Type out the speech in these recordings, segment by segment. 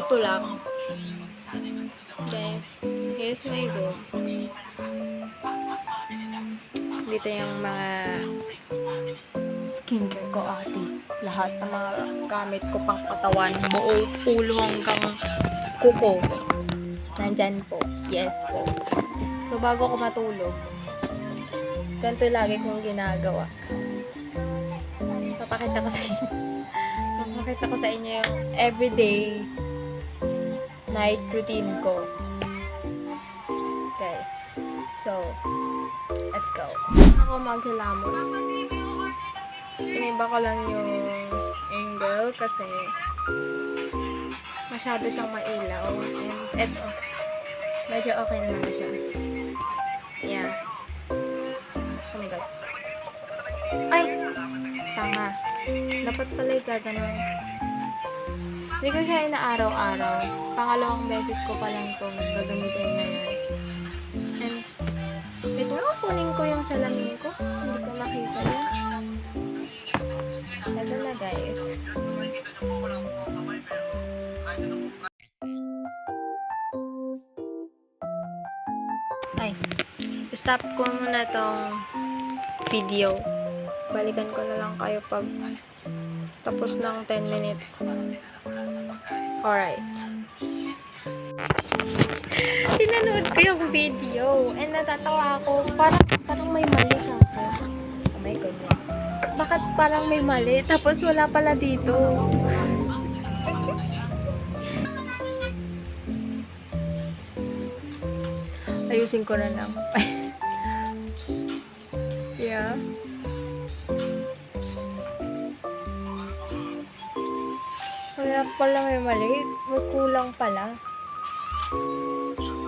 Ganito lang. Guys, here's my room. Dito yung mga skincare ko, ate. Lahat ng mga gamit ko pang katawan, buo ulo hanggang kuko. Nandyan po. Yes po. So, bago ko matulog, ganito lagi kong ginagawa. Papakita ko sa inyo. Papakita ko sa inyo yung everyday night routine ko. Guys. So, let's go. Ako maghilamos. Iniba ko lang yung angle kasi masyado siyang mailaw. And eto, medyo okay naman na siya. Yeah. Oh my God. Ay! Tama. Dapat pala gaganon. Hindi ko siya inaaraw-araw. Pangalawang beses ko pa lang itong gagamitin ngayon. And, ito nga, kunin ko yung salamin ko. Hindi ko makita yun. Ito na, guys. Ay, stop ko muna tong video. Balikan ko na lang kayo pag tapos ng 10 minutes. Alright. Tinanood ko yung video and natatawa ako. Parang may mali sa akin. Oh my goodness. Bakit parang may mali? Tapos wala pala dito. Ayusin ko na lang. Yeah. Wala pala may mali. May kulang pala.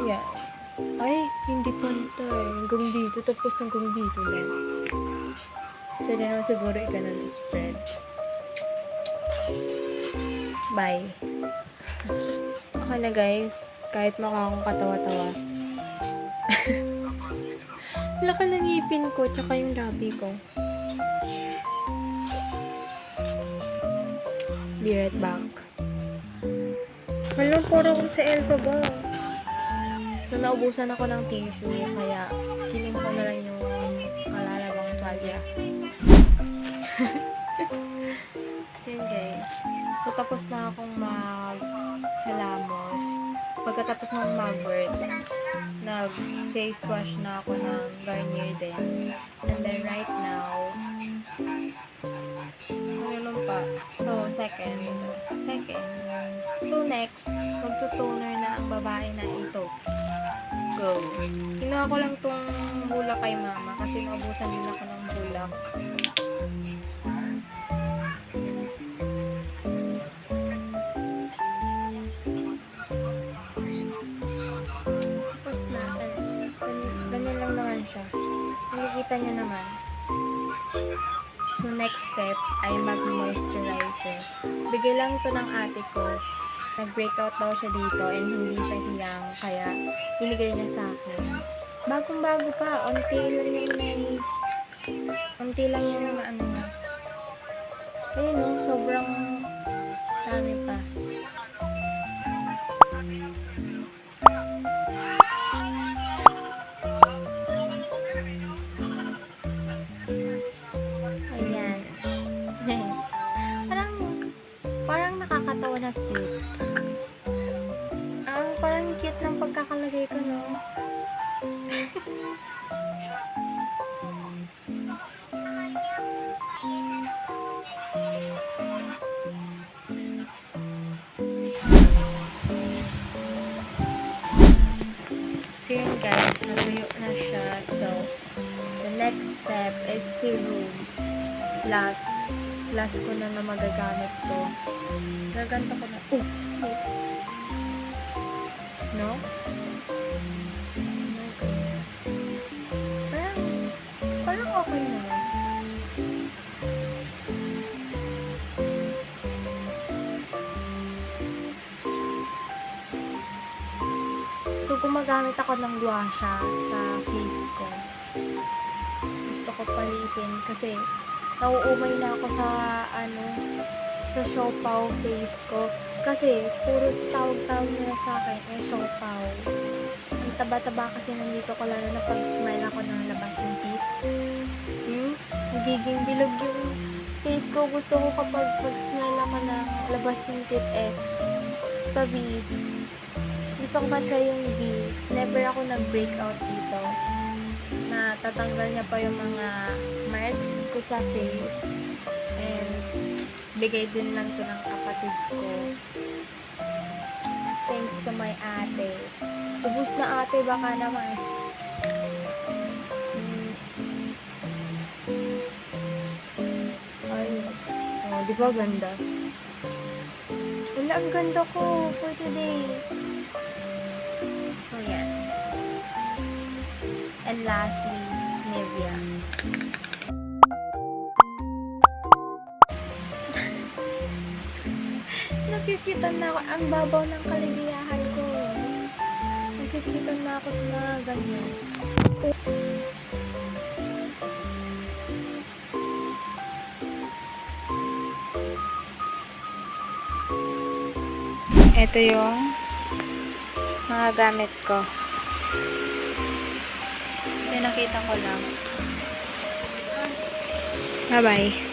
Yeah. Ay, hindi pantay. Hanggang dito. Tapos hanggang dito lang. So, na naman siguro ikanan ng spread. Bye. Okay na, guys. Kahit mukha akong katawa-tawa. Laki ng ngipin ko. Tsaka yung labi ko. Be right back. Walang puro kong sa elfa ba? So, naubusan ako ng tissue. Kaya, kinuha ko na lang yung kalalabang tuwalya. Kasi guys. So, tapos na akong mag-halamos. Pagkatapos ng mag-work, nag-face wash na ako ng Garnier din. And then, right now, ano pa? So, second. So, next, magtutoner na ang babae na ito. Go. Kinuha ko lang tong bulak kay mama kasi naubusan din ako ng bulak. Tapos na. Ganyan lang naman siya. Nakikita niyo naman. So, next step ay mag-moisturizer. Bigay lang ito ng ate ko. Nag-breakout daw siya dito and hindi siya hiyang. Kaya, binigay niya sa akin. Bagong-bago pa. Unti lang yung ano niya. Ayun o, sobrang dami pa. Parang nakakatawa na cute. Parang cute ng pagkakalagay ko, no? So yun guys, natuyo na siya. So, the next step is serum. Last ko na magagamit to. Gaganto ko na. Oh! Wait. No? Parang okay naman. So, gumagamit ako ng guasha sa face ko. Gusto ko palitin kasi nauumay na ako sa sa Siopaw face ko. Kasi, puro tawag-tawag nila sa akin, siopaw. Ang taba-taba kasi nandito ko, lalo na pag smile ako ng labas yung teeth. Nagiging bilog yung face ko. Gusto ko kapag pag-smile ako ng labas yung teeth, pa-V. Gusto ko ma-try yung V. Never ako nag-breakout dito. Na tatanggal niya pa yung mga marks ko sa face. And, bigay din lang to ng kapatid ko. Thanks to my ate. Ubus na ate, baka naman. Ayos. Oh, di ba ganda? Wala, ang ganda ko for today. So, yan. And lastly, Nivea. Nakikitan na ako. Ang babaw ng kaligayahan ko. Nakikitan na ako sa mga ganyan. Ito yung mga gamit ko. Pinakita ko lang. Bye-bye.